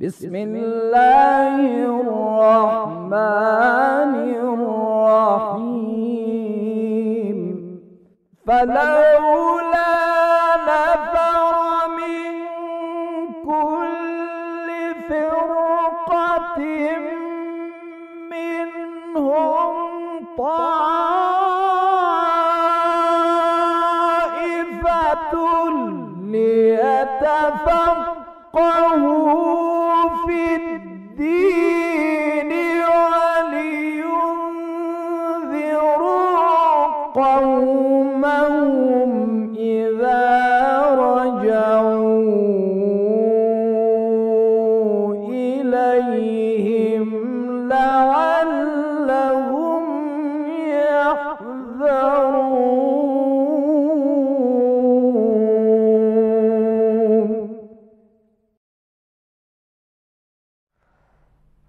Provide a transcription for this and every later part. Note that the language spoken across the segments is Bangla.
بسم الله الرحمن الرحيم فلولا نفر من كل فرقة منهم طائفة ليتفقهوا في الدين ولينذروا قومهم إذا رجعوا إليهم لعلهم يحذرون.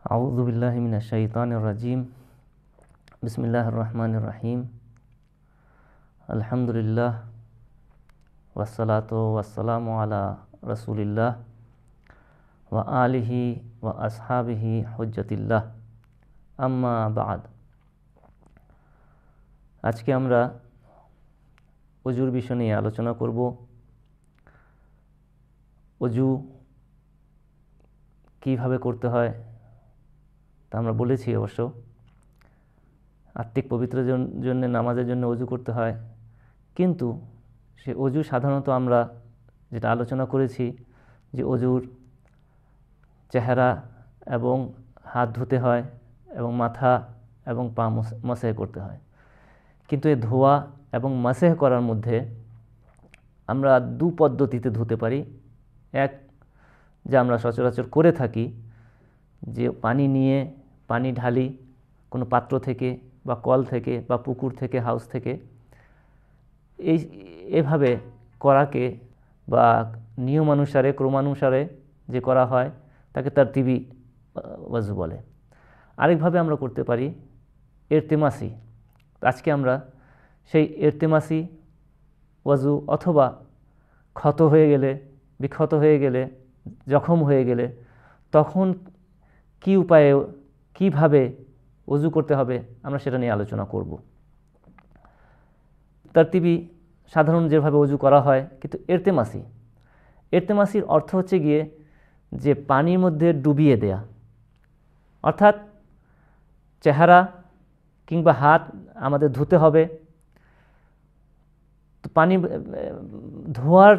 أعوذ بالله من الشيطان الرجيم. بسم الله الرحمن الرحيم. الحمد لله والصلاة والسلام على رسول الله وآله وأصحابه حجة الله أما بعد। আজকে আমরা অজুর বিষয় নিয়ে আলোচনা করব। অজু কিভাবে করতে হয় তা আমরা বলেছি। অবশ্য আত্মিক পবিত্রের জন্য নামাজের জন্য অজু করতে হয়, কিন্তু সে অজু সাধারণত আমরা যেটা আলোচনা করেছি যে অজুর চেহারা এবং হাত ধুতে হয় এবং মাথা এবং পা মাসেহ করতে হয়। কিন্তু এই ধোয়া এবং মাসেহ করার মধ্যে আমরা দু পদ্ধতিতে ধুতে পারি। এক, যা আমরা সচরাচর করে থাকি, যে পানি নিয়ে পানি ঢালি কোনো পাত্র থেকে বা কল থেকে বা পুকুর থেকে, হাউস থেকে, এভাবে করাকে বা নিয়মানুসারে ক্রমানুসারে যে করা হয় তাকে তারতিবি ওয়াজু বলে। আরেকভাবে আমরা করতে পারি ইরতিমাসি। আজকে আমরা সেই ইরতিমাসি ওয়াজু অথবা ক্ষত হয়ে গেলে, বিক্ষত হয়ে গেলে, জখম হয়ে গেলে তখন কি উপায়ে কিভাবে ওযু করতে হবে আমরা সেটা নিয়ে আলোচনা করব। তারতিবি সাধারণ যেভাবে ওযু করা হয়, কিন্তু ইরতিমাসির অর্থ হচ্ছে গিয়ে যে পানির মধ্যে ডুবিয়ে দেয়া, অর্থাৎ চেহারা কিংবা হাত আমাদের ধুতে হবে। তো পানি ধোয়ার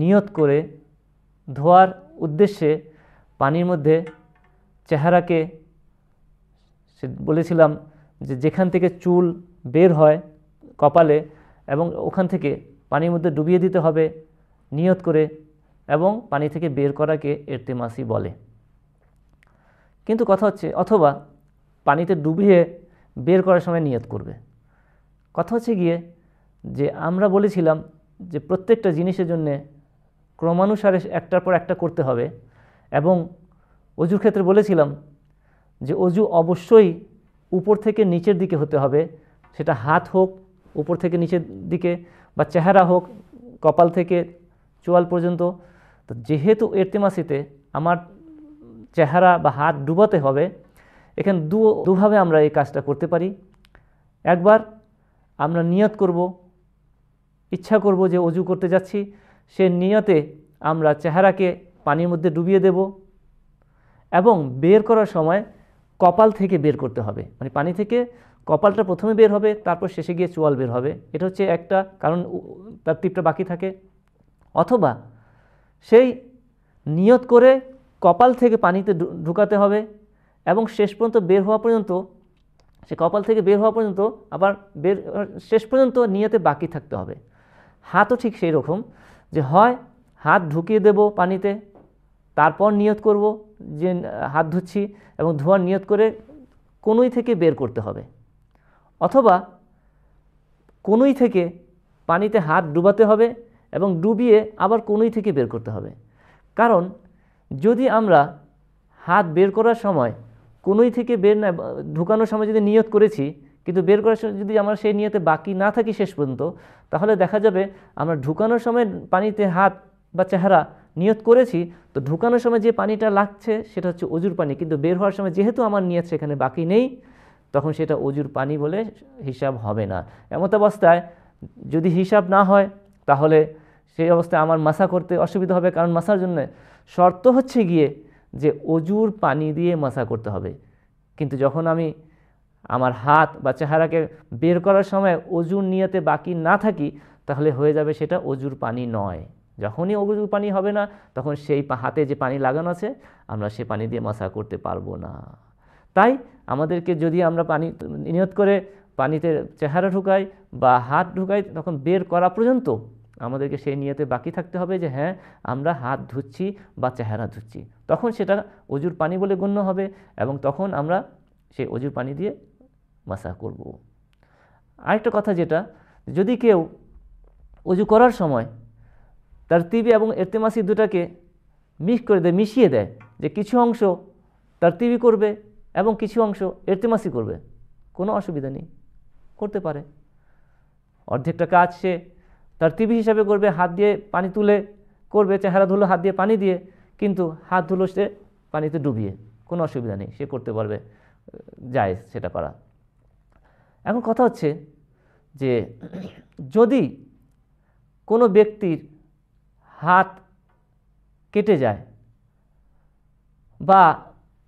নিয়ত করে, ধোয়ার উদ্দেশ্যে পানির মধ্যে চেহারাকে, বলেছিলাম যে যেখান থেকে চুল বের হয় কপালে, এবং ওখান থেকে পানির মধ্যে ডুবিয়ে দিতে হবে নিয়ত করে, এবং পানি থেকে বের করাকে ইরতিমাসি বলে। কিন্তু কথা হচ্ছে, অথবা পানিতে ডুবিয়ে বের করার সময় নিয়ত করবে। কথা হচ্ছে গিয়ে যে আমরা বলেছিলাম যে প্রত্যেকটা জিনিসের জন্যে ক্রমানুসারে একটার পর একটা করতে হবে, এবং অজুর ক্ষেত্রে বলেছিলাম যে অজু অবশ্যই উপর থেকে নিচের দিকে হতে হবে। সেটা হাত হোক উপর থেকে নিচের দিকে, বা চেহারা হোক কপাল থেকে চোয়াল পর্যন্ত। তো যেহেতু ইরতিমাসিতে আমার চেহারা বা হাত ডুবাতে হবে, এখানে দুভাবে আমরা এই কাজটা করতে পারি। একবার আমরা নিয়ত করব, ইচ্ছা করব যে অজু করতে যাচ্ছি, সে নিয়তে আমরা চেহারাকে পানির মধ্যে ডুবিয়ে দেব, এবং বের করার সময় কপাল থেকে বের করতে হবে। মানে পানি থেকে কপালটা প্রথমে বের হবে, তারপর শেষে গিয়ে চোয়াল বের হবে। এটা হচ্ছে একটা কারণ, তার টিপটা বাকি থাকে। অথবা সেই নিয়ত করে কপাল থেকে পানিতে ঢুকাতে হবে, এবং শেষ পর্যন্ত বের হওয়া পর্যন্ত, সে কপাল থেকে বের হওয়া পর্যন্ত আবার শেষ পর্যন্ত নিয়তে বাকি থাকতে হবে। হাতও ঠিক সেই রকম, যে হয় হাত ঢুকিয়ে দেব পানিতে, তারপর নিয়ত করব যে হাত ধুচ্ছি, এবং ধোয়ার নিয়ত করে কনুই থেকে বের করতে হবে। অথবা কনুই থেকে পানিতে হাত ডুবাতে হবে এবং ডুবিয়ে আবার কনুই থেকে বের করতে হবে। কারণ যদি আমরা হাত বের করার সময় কনুই থেকে বের না, ঢুকানোর সময় যদি নিয়ত করেছি, কিন্তু বের করার সময় যদি আমরা সেই নিয়তে বাকি না থাকি শেষ পর্যন্ত, তাহলে দেখা যাবে আমরা ঢুকানোর সময় পানিতে হাত বা চেহারা নিয়ত করেছি, তো ঢুকানোর সময় যে পানিটা লাগছে সেটা হচ্ছে অজুর পানি, কিন্তু বের হওয়ার সময় যেহেতু আমার নিয়ত সেখানে বাকি নেই, তখন সেটা অজুর পানি বলে হিসাব হবে না। এমত অবস্থায় যদি হিসাব না হয় তাহলে সেই অবস্থায় আমার মাসা করতে অসুবিধা হবে, কারণ মাসার জন্য শর্ত হচ্ছে গিয়ে যে অজুর পানি দিয়ে মাসা করতে হবে। কিন্তু যখন আমি আমার হাত বা চেহারাকে বের করার সময় অজুর নিয়তে বাকি না থাকি, তাহলে হয়ে যাবে সেটা অজুর পানি নয়। যখনই অজুর পানি হবে না, তখন সেই হাতে যে পানি লাগানো আছে আমরা সে পানি দিয়ে মাসা করতে পারবো না। তাই আমাদেরকে যদি আমরা পানি নিয়ত করে পানিতে চেহারা ঢুকাই বা হাত ঢুকাই, তখন বের করা পর্যন্ত আমাদেরকে সেই নিয়তে বাকি থাকতে হবে যে হ্যাঁ আমরা হাত ধুচ্ছি বা চেহারা ধুচ্ছি, তখন সেটা অজুর পানি বলে গণ্য হবে এবং তখন আমরা সেই অজুর পানি দিয়ে মাসা করব। আরেকটা কথা, যেটা যদি কেউ অজু করার সময় তারতিবি এবং ইরতিমাসি দুটাকে মিশিয়ে দেয়, যে কিছু অংশ তারতিবি করবে এবং কিছু অংশ ইরতিমাসি করবে, কোনো অসুবিধা নেই, করতে পারে। অর্ধেকটা কাজ সে তারতিবি হিসাবে করবে, হাত দিয়ে পানি তুলে করবে, চেহারা ধুলো হাত দিয়ে পানি দিয়ে, কিন্তু হাত ধুলো সে পানিতে ডুবিয়ে, কোনো অসুবিধা নেই, সে করতে পারবে, জায়েজ সেটা করা। এখন কথা হচ্ছে যে যদি কোনো ব্যক্তির হাত কেটে যায় বা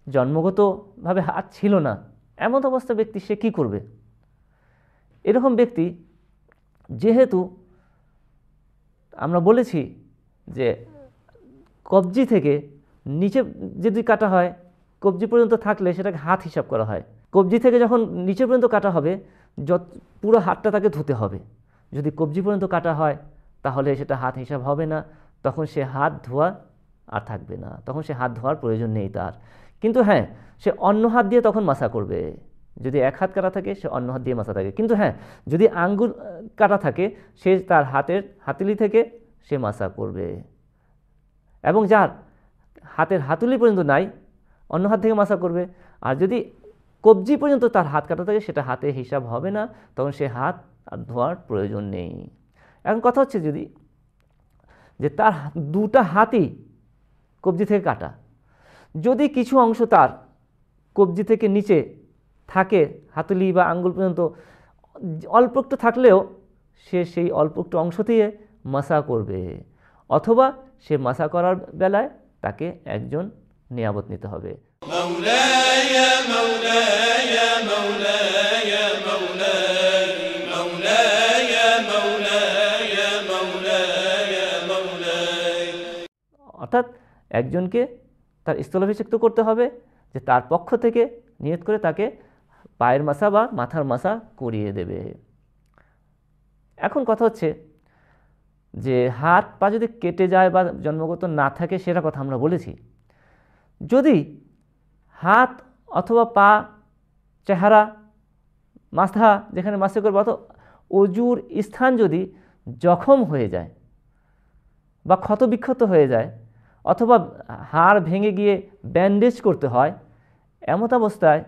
জন্মগতভাবে হাত ছিল না, এমন অবস্থা ব্যক্তি সে কি করবে? এরকম ব্যক্তি, যেহেতু আমরা বলেছি যে কবজি থেকে নিচে যদি কাটা হয়, কবজি পর্যন্ত থাকলে সেটাকে হাত হিসাব করা হয়। কবজি থেকে যখন নিচে পর্যন্ত কাটা হবে, পুরো হাতটা তাকে ধুতে হবে। যদি কবজি পর্যন্ত কাটা হয় তাহলে সেটা হাত হিসাব হবে না, তখন সে হাত ধোয়া আর থাকবে না, তখন সে হাত ধোয়ার প্রয়োজন নেই তার। কিন্তু হ্যাঁ, সে অন্য হাত দিয়ে তখন মাসা করবে। যদি এক হাত কাটা থাকে সে অন্য হাত দিয়ে মাসা থাকে, কিন্তু হ্যাঁ যদি আঙ্গুল কাটা থাকে সে তার হাতের হাতুলি থেকে সে মাসা করবে। এবং যার হাতের হাতুলি পর্যন্ত নাই, অন্য হাত থেকে মাসা করবে। আর যদি কবজি পর্যন্ত তার হাত কাটা থাকে, সেটা হাতে হিসাব হবে না, তখন সে হাত আর ধোয়ার প্রয়োজন নেই। এখন কথা হচ্ছে যদি যে তার দুটা হাতই কবজি থেকে কাটা, যদি কিছু অংশ তার কবজি থেকে নিচে থাকে, হাতুলি বা আঙ্গুল পর্যন্ত অল্প একটু থাকলেও সে সেই অল্প একটু অংশ দিয়ে মাসা করবে, অথবা সে মাসা করার বেলায় তাকে একজন নিয়াবত নিতে হবে। মাওলায়া মাওলায়া মাওলায়া মাওলায়া মাওলায়া মাওলায়া মাওলায়া মাওলায়া, অর্থাৎ একজনকে তার স্থলাভিষিক্ত করতে হবে, যে তার পক্ষ থেকে নিয়ত করে তাকে পায়ের মাসা বা মাথার মাসা করিয়ে দেবে। এখন কথা হচ্ছে যে হাত পা যদি কেটে যায় বা জন্মগত না থাকে, সেটা কথা আমরা বলেছি। যদি হাত অথবা পা, চেহারা, মাথা যেখানে মাসা করবে, অথবা অজুর স্থান যদি জখম হয়ে যায় বা ক্ষতবিক্ষত হয়ে যায়, অথবা হাড় ভেঙে গিয়ে ব্যান্ডেজ করতে হয়, এমত অবস্থায়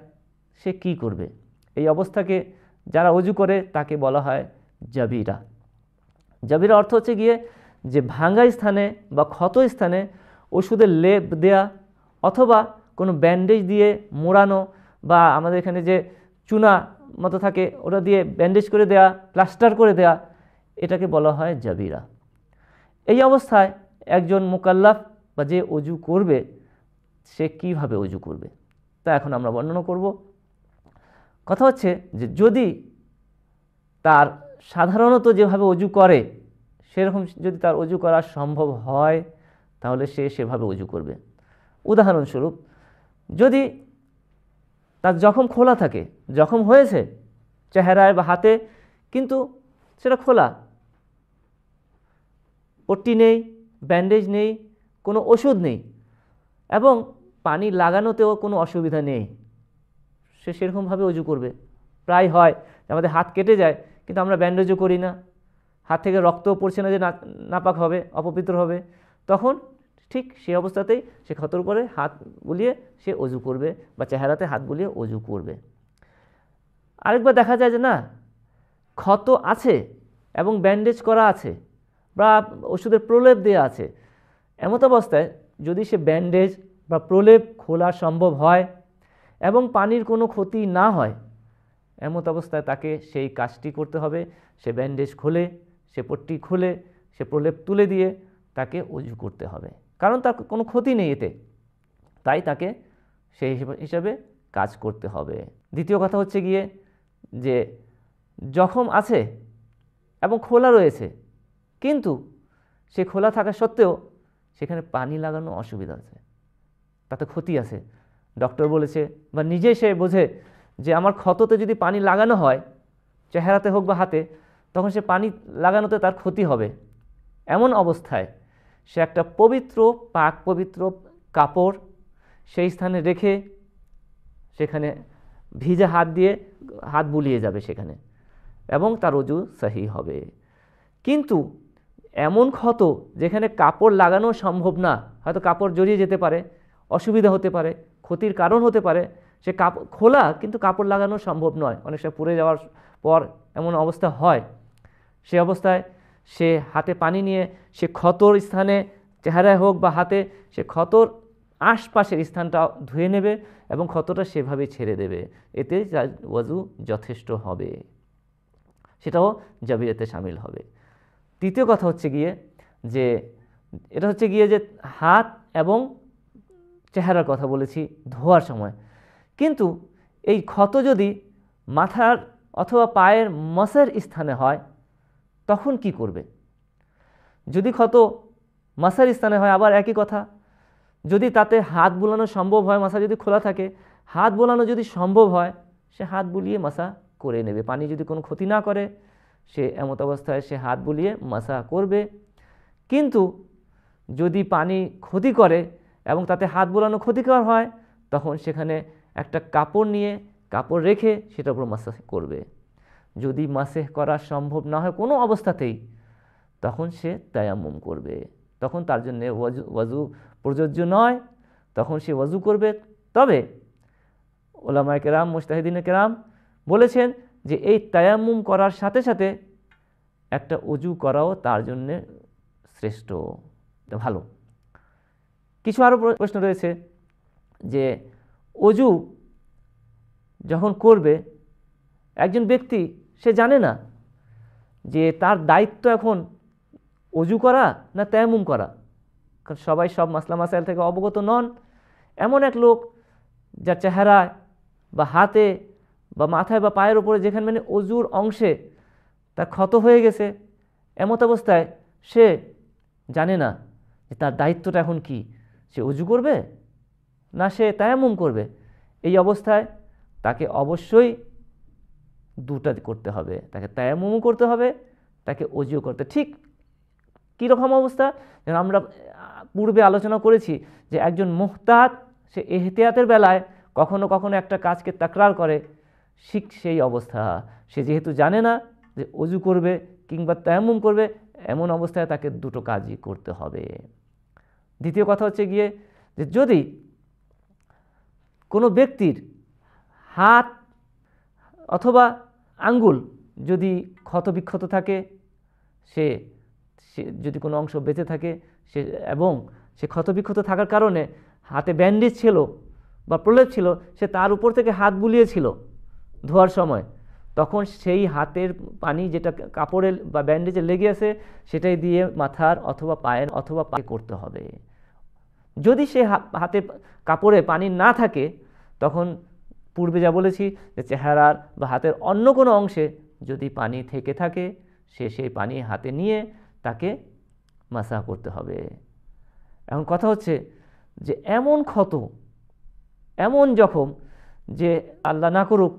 সে কি করবে? এই অবস্থাকে যারা অজু করে তাকে বলা হয় জাবিরা। জাবিরা অর্থ হচ্ছে গিয়ে যে ভাঙ্গা স্থানে বা ক্ষত স্থানে ওষুধের লেপ দেয়া, অথবা কোনো ব্যান্ডেজ দিয়ে মোড়ানো, বা আমাদের এখানে যে চুনা মতো থাকে ওটা দিয়ে ব্যান্ডেজ করে দেয়া, প্লাস্টার করে দেয়া, এটাকে বলা হয় জাবিরা। এই অবস্থায় একজন মুকাল্লাফ বা যে অজু করবে সে কিভাবে অজু করবে তা এখন আমরা বর্ণনা করব। কথা হচ্ছে যে যদি তার সাধারণত যেভাবে অজু করে সেরকম যদি তার অজু করা সম্ভব হয়, তাহলে সে সেভাবে অজু করবে। উদাহরণস্বরূপ, যদি তার জখম খোলা থাকে, জখম হয়েছে চেহারায় বা হাতে, কিন্তু সেটা খোলা, পট্টি নেই, ব্যান্ডেজ নেই, কোনো ওষুধ নেই, এবং পানি লাগানোতেও কোনো অসুবিধা নেই, সে সেরকমভাবে অজু করবে। প্রায় হয় আমাদের হাত কেটে যায় কিন্তু আমরা ব্যান্ডেজও করি না, হাত থেকে রক্তও পড়ছে না যে নাপাক হবে, অপবিত্র হবে, তখন ঠিক সেই অবস্থাতেই সে ক্ষতর উপরে হাত বুলিয়ে সে অজু করবে বা চেহারাতে হাত বুলিয়ে অজু করবে। আরেকবার দেখা যায় যে না, ক্ষত আছে এবং ব্যান্ডেজ করা আছে বা ওষুধের প্রলেপ দেওয়া আছে, এমত অবস্থায় যদি সে ব্যান্ডেজ বা প্রলেপ খোলা সম্ভব হয় এবং পানির কোনো ক্ষতি না হয়, এমত অবস্থায় তাকে সেই কাজটি করতে হবে। সে ব্যান্ডেজ খুলে, সে পট্টি খুলে, সে প্রলেপ তুলে দিয়ে তাকে অজু করতে হবে, কারণ তার কোনো ক্ষতি নেই এতে, তাই তাকে সেই হিসাবে কাজ করতে হবে। দ্বিতীয় কথা হচ্ছে গিয়ে যে জখম আছে এবং খোলা রয়েছে, কিন্তু সে খোলা থাকা সত্ত্বেও সেখানে পানি লাগানো অসুবিধা আছে, তাতে ক্ষতি আছে। ডক্টর বলেছে বা নিজে সে বোঝে যে আমার ক্ষততে যদি পানি লাগানো হয়, চেহারাতে হোক বা হাতে, তখন সে পানি লাগানোতে তার ক্ষতি হবে। এমন অবস্থায় সে একটা পবিত্র পাক পবিত্র কাপড় সেই স্থানে রেখে সেখানে ভিজে হাত দিয়ে হাত বুলিয়ে যাবে সেখানে, এবং তার অজু সহি হবে। কিন্তু এমন ক্ষত যেখানে কাপড় লাগানো সম্ভব না, হয়তো কাপড় জড়িয়ে যেতে পারে, অসুবিধা হতে পারে, ক্ষতির কারণ হতে পারে, সে কাপড় খোলা কিন্তু কাপড় লাগানো সম্ভব নয়, অনেক সময় পুড়ে যাওয়ার পর এমন অবস্থা হয়, সে অবস্থায় সে হাতে পানি নিয়ে সে ক্ষতর স্থানে, চেহারায় হোক বা হাতে, সে ক্ষতর আশপাশের স্থানটা ধুয়ে নেবে এবং ক্ষতটা সেভাবে ছেড়ে দেবে, এতে ওয়াজু যথেষ্ট হবে, সেটাও জাবিরাতে শামিল হবে। তৃতীয় কথা হচ্ছে গিয়ে যে এটা হচ্ছে গিয়ে যে হাত এবং চেহারার কথা বলেছি ধোয়ার সময়, কিন্তু এই ক্ষত যদি মাথার অথবা পায়ের মাসের স্থানে হয় তখন কি করবে? যদি ক্ষত মাসার স্থানে হয়, আবার একই কথা, যদি তাতে হাত বুলানো সম্ভব হয়, মাসা যদি খোলা থাকে, হাত বুলানো যদি সম্ভব হয়, সে হাত বুলিয়ে মাসা করে নেবে। পানি যদি কোনো ক্ষতি না করে, সে এমত অবস্থায় সে হাত বুলিয়ে মাসা করবে। কিন্তু যদি পানি ক্ষতি করে এবং তাতে হাত বুলানো ক্ষতিকর হয়, তখন সেখানে একটা কাপড় নিয়ে, কাপড় রেখে সেটার উপর মাসা করবে। যদি মাসে করা সম্ভব না হয় কোনো অবস্থাতেই, তখন সে তায়াম্মুম করবে, তখন তার জন্য ওয়াজু প্রযোজ্য নয়, তখন সে ওয়াজু করবে। তবে ওলামায়ে কেরাম, মুজতাহিদিনে কেরাম বলেছেন যে এই তায়াম্মুম করার সাথে সাথে একটা অজু করাও তার জন্যে শ্রেষ্ঠ, ভালো। কিছু আরও প্রশ্ন রয়েছে যে অজু যখন করবে একজন ব্যক্তি, সে জানে না যে তার দায়িত্ব এখন অজু করা না তায়াম্মুম করা, কারণ সবাই সব মাসলা মাসাইল থেকে অবগত নন। এমন এক লোক যার চেহারায় বা হাতে বা মাথায় বা পায়ের উপরে যেখানে মানে অজুর অংশে তার ক্ষত হয়ে গেছে, এমত অবস্থায় সে জানে না যে তার দায়িত্বটা এখন কি, সে অজু করবে না সে তায়াম্মুম করবে। এই অবস্থায় তাকে অবশ্যই দুটা করতে হবে, তাকে তায়াম্মুমও করতে হবে, তাকে অজুও করতে। ঠিক কীরকম অবস্থা? যেন আমরা পূর্বে আলোচনা করেছি যে একজন মুহতাত সে এহতিয়াতের বেলায় কখনো কখনো একটা কাজকে তাকরার করে, ঠিক সেই অবস্থা। সে যেহেতু জানে না যে অজু করবে কিংবা তায়াম্মুম করবে, এমন অবস্থায় তাকে দুটো কাজই করতে হবে। দ্বিতীয় কথা হচ্ছে গিয়ে যে যদি কোনো ব্যক্তির হাত অথবা আঙ্গুল যদি ক্ষত বিক্ষত থাকে, সে যদি কোনো অংশ বেঁচে থাকে, সে এবং সে ক্ষতবিক্ষত থাকার কারণে হাতে ব্যান্ডেজ ছিল বা প্রলেপ ছিল, সে তার উপর থেকে হাত বুলিয়েছিল ধোয়ার সময়, তখন সেই হাতের পানি যেটা কাপড়ে বা ব্যান্ডেজে লেগে আছে সেটাই দিয়ে মাথার অথবা পায়ের অথবা পায়ে করতে হবে। যদি সে হাতে কাপড়ে পানি না থাকে, তখন পূর্বে যা বলেছি যে চেহারার বা হাতের অন্য কোনো অংশে যদি পানি থেকে থাকে, সে সেই পানি হাতে নিয়ে তাকে মাসাহ করতে হবে। এখন কথা হচ্ছে যে এমন ক্ষত, এমন জখম যে আল্লাহ না করুক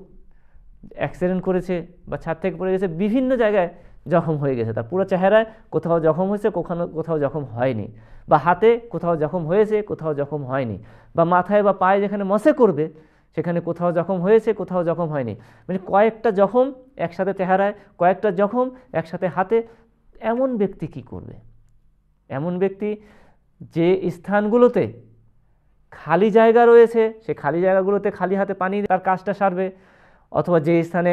অ্যাক্সিডেন্ট করেছে বা ছাদ থেকে পড়ে গেছে, বিভিন্ন জায়গায় জখম হয়ে গেছে, তার পুরো চেহারায় কোথাও জখম হয়েছে, কোথাও জখম হয়নি, বা হাতে কোথাও জখম হয়েছে, কোথাও জখম হয়নি, বা মাথায় বা পায়ে যেখানে মসে করবে সেখানে কোথাও জখম হয়েছে, কোথাও জখম হয়নি, মানে কয়েকটা জখম একসাথে চেহারায়, কয়েকটা জখম একসাথে হাতে। এমন ব্যক্তি কি করবে? এমন ব্যক্তি যে স্থানগুলোতে খালি জায়গা রয়েছে, সে খালি জায়গাগুলোতে খালি হাতে পানি তার কাজটা সারবে, অথবা যে স্থানে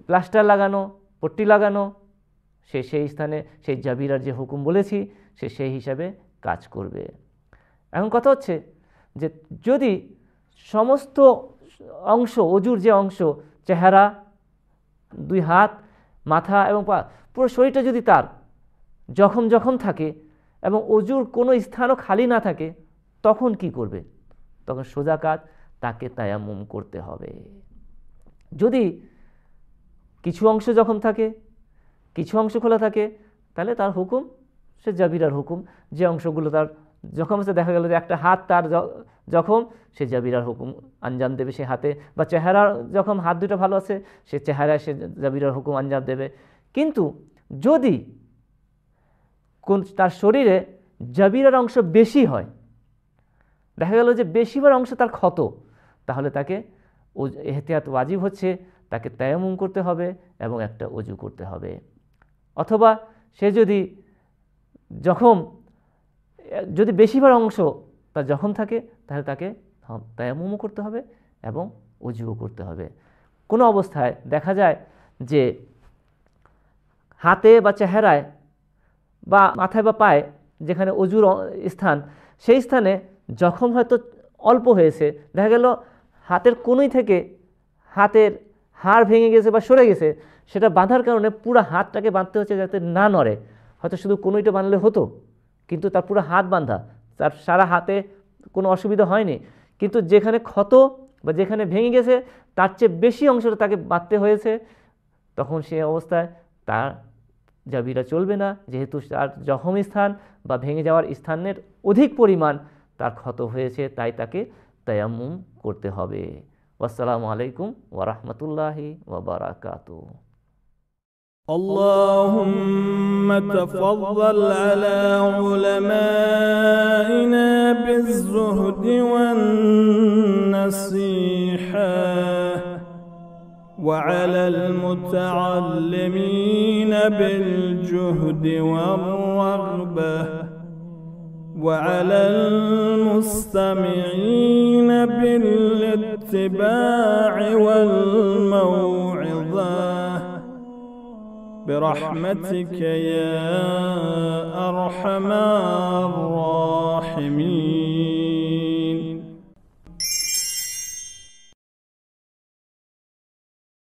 প্লাস্টার লাগানো, পট্টি লাগানো, সে সেই স্থানে সেই জাবিরার যে হুকুম বলেছি সে সেই হিসাবে কাজ করবে। এখন কথা হচ্ছে যে যদি সমস্ত অংশ, অজুর যে অংশ, চেহারা, 2 হাত, মাথা এবং পা, পুরো শরীরটা যদি তার জখম জখম থাকে এবং অজুর কোনো স্থানও খালি না থাকে, তখন কি করবে? তখন সোজা কাজ, তাকে তায়াম্মুম করতে হবে। যদি কিছু অংশ জখম থাকে, কিছু অংশ খোলা থাকে, তাহলে তার হুকুম সে জাবিরার হুকুম। যে অংশগুলো তার জখম আছে, দেখা গেল যে একটা হাত তার জখম, সে জাবিরার হুকুম আঞ্জাম দেবে সে হাতে, বা চেহারার যখন হাত দুটো ভালো আছে, সে চেহারায় সে জাবিরার হুকুম আঞ্জাম দেবে। কিন্তু যদি তার শরীরে জাবিরার অংশ বেশি হয়, দেখা গেল যে বেশিবার অংশ তার ক্ষত, তাহলে তাকে এহতিয়াত ওয়াজিব হচ্ছে, তাকে তায়াম্মুম করতে হবে এবং একটা ওযু করতে হবে। অথবা সে যদি বেশিবার অংশ তার জখম থাকে, তাহলে তাকে তায়াম্মুমও করতে হবে এবং ওযুও করতে হবে। কোনো অবস্থায় দেখা যায় যে হাতে বা চেহারায় বা মাথায় বা পায়ে যেখানে অজুর স্থান, সেই স্থানে জখম হয়তো অল্প হয়েছে, দেখা গেল হাতের কোনোই থেকে হাতের হাড় ভেঙে গেছে বা সরে গেছে, সেটা বাঁধার কারণে পুরো হাতটাকে বাঁধতে হচ্ছে যাতে না নড়ে। হয়তো শুধু কোনোইটা বাঁধলে হতো, কিন্তু তার পুরো হাত বাঁধা, তার সারা হাতে কোনো অসুবিধা হয়নি, কিন্তু যেখানে ক্ষত বা যেখানে ভেঙে গেছে তার চেয়ে বেশি অংশটা তাকে বাঁধতে হয়েছে, তখন সেই অবস্থায় তার জাবিরা চলবে না, যেহেতু তার জখম স্থান বা ভেঙে যাওয়ার স্থানের অধিক পরিমাণ তার ক্ষত হয়েছে, তাই তাকে তায়াম্মুম করতে হবে। আসসালামু আলাইকুম ওয়া রাহমাতুল্লাহি ওয়া বারাকাতুহু। اللهم تفضل على علمائنا بالزهد والنصيحة، وعلى المتعلمين بالجهد والرغبة، وعلى المستمعين بالاتباع والموعظة، برحمتك يا أرحم الراحمين.